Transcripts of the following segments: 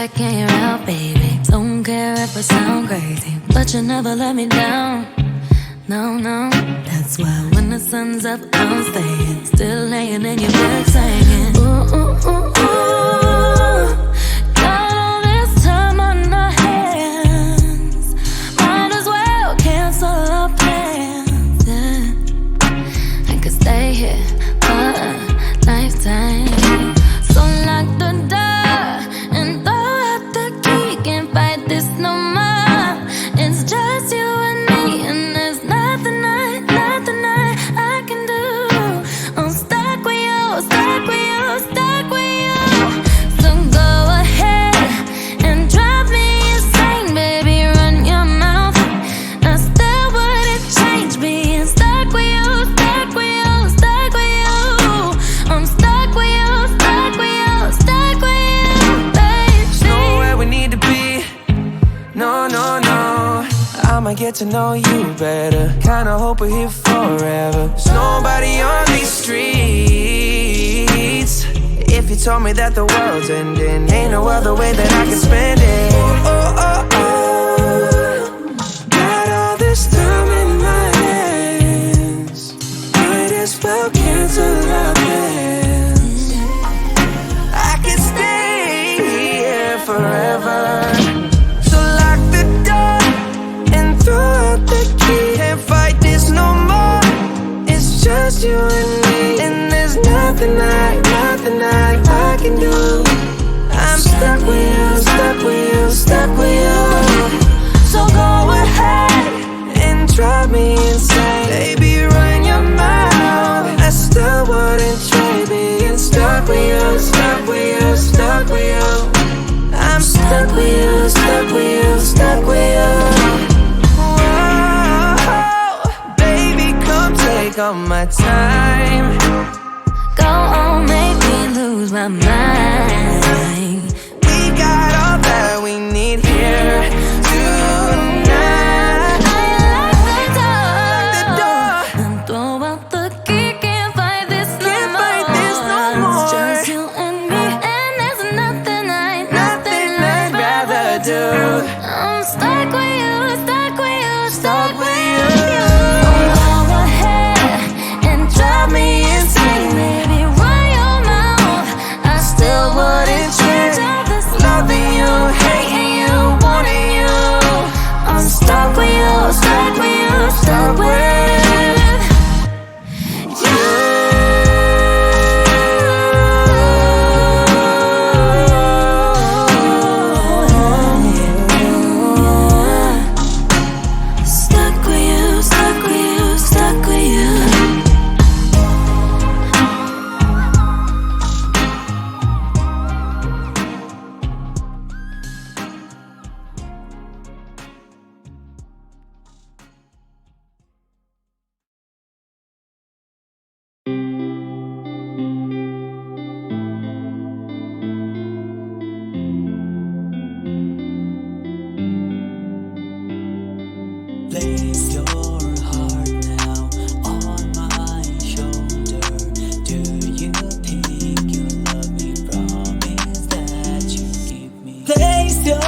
I can't out, baby. Don't care if I sound crazy, but you never let me down. No, no, that's why when the sun's up, I'm staying. Still laying in your bed singing. Ooh, ooh, ooh, ooh. Got all this time on our hands. Might as well cancel our plans, yeah. I could stay here for a lifetime. So lock the door and throw out the key. Can't fight this no more. It's just you and me, and there's nothing I can do. I'm stuck with you, stuck with you, stuck with you. So go ahead and drive me insane, baby. Run your mouth. I still wouldn't change being stuck with you, stuck with you, stuck with you. I'm stuck with you, stuck with you, stuck with you, baby. There's nowhere we need to be. No, no, no. I'ma get to know you better. Kinda hope we're here forever. There's nobody on these streets. If you told me that the world's ending, ain't no other way that I can spend it. Oh, oh, oh, oh. Got all this time in my hands. Might as well cancel our plans. I can stay here forever. Can't fight this no more. It's just you and me, and there's nothing I can do. I'm stuck with you, stuck with you, stuck with you. So go ahead and drive me insane, baby. Run your mouth. I still wouldn't trade being stuck with you, stuck with you, stuck with you. I'm stuck with you, stuck with you, stuck with you. Take all my time. Go on, make me lose my mind. We got all that we need here tonight. I lock the door and throw out the key. Can't fight this no more. It's just you and me, and there's nothing I'd rather do. I'm stuck with you, stuck with you, stuck with you. Stuck with you, stuck with you, stuck with you. Stuck with you, stuck with you, stuck with you. Place your heart now on my shoulder. Do you think you love me? Promise that you give me. Place your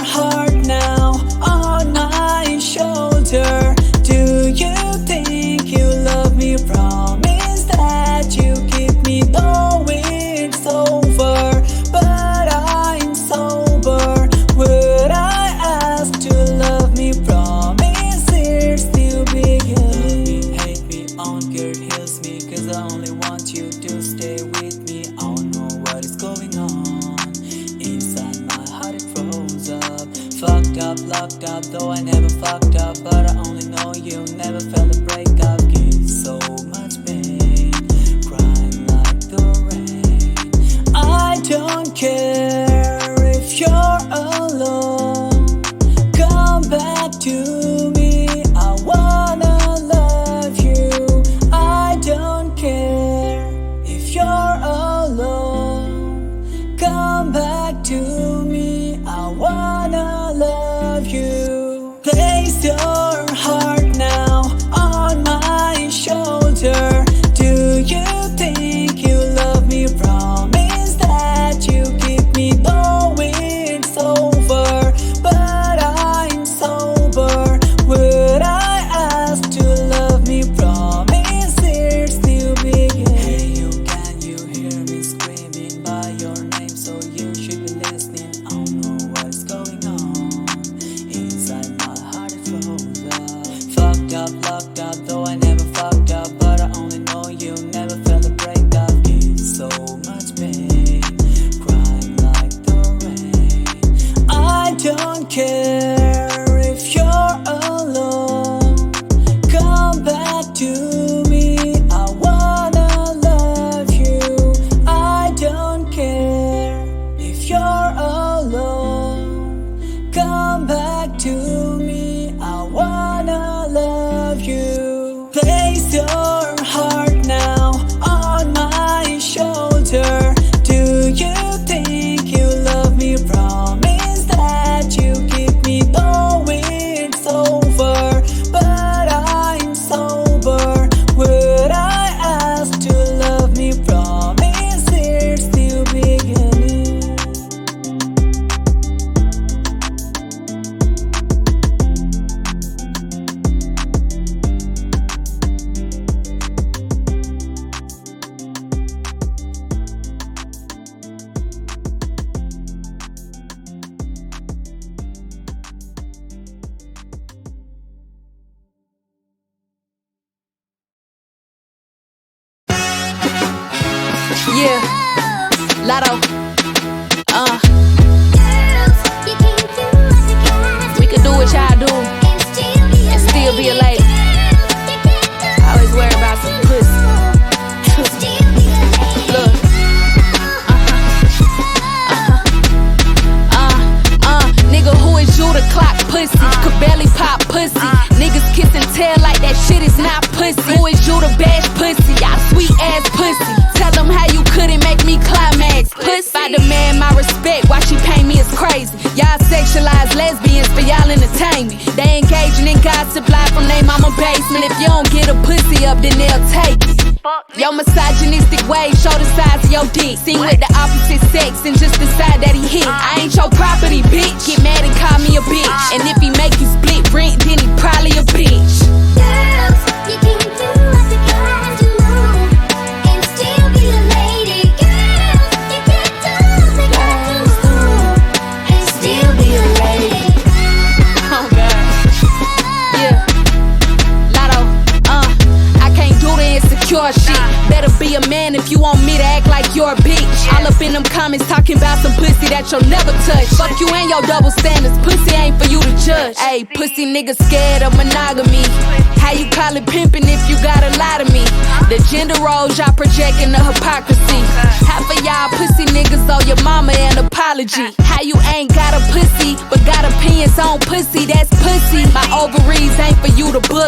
heart now on my shoulder. Do you think you love me? Promise that you give me. Though it's over, but I'm sober. Would I ask to love me? Promise. Still big, you love me, hate me, on care, heals me. Cause I only want you to stay with me. I don't know what is going on. Inside my heart it froze up. Fucked up, locked up, though I never fucked up. But I only know you never felt a breakup. Give so much pain, crying like the rain. I don't care if you're alone. Come back to me. I wanna love you. I don't care if you're alone. Come back to me. I wanna love you. Place your heart now locked up, though I never fucked up. But I only know you never felt a breakup. In so much pain, crying like the rain. I don't care if you're alone. Come back to me, I wanna love you. I don't care if you're alone. Come back to me, I wanna love you. Place your heart now on my shoulder. Do you think you love me? Promise that you keep me, though it's over. But I'm sober. Would I ask to love me? Promise it's still beginning. Yeah, Lotto. We could do what y'all do and still be a lady. I always worry about some pussy. Look. Nigga, who is you to clock pussy? Could barely pop pussy. Niggas kiss and tell like that shit is not pussy. Who is you to bash pussy? Y'all sweet ass pussy. Tell them how you couldn't make me climax. Pussy. If I demand my respect, why she pay me is crazy. Y'all sexualize lesbians for y'all entertainment. They engaging in gossip live from they mama basement. If you don't get a pussy up, then they'll take it. Your misogynistic ways show the size of your dick. Seen with the opposite sex and just decide that he hit. I ain't your property, bitch. Get mad and call me a bitch. And if he make you split rent, then he probably a bitch. Girls, you can do what you gotta do and still be a lady. Girls, you can do what you gotta do and still be a lady. Oh God. Yeah. Lotto, I can't do the insecure shit. Better be a man if you want me to act like you're a bitch. All up in them comments talking about some pussy that you'll never touch. Fuck you and your double standards. Pussy ain't for you to judge. Ayy, pussy niggas scared of monogamy. How you call it pimping if you gotta lie to me? The gender roles y'all projecting the hypocrisy. Half of y'all pussy niggas owe your mama an apology. How you ain't got a pussy but got opinions on pussy? That's pussy. My ovaries ain't for you to bully.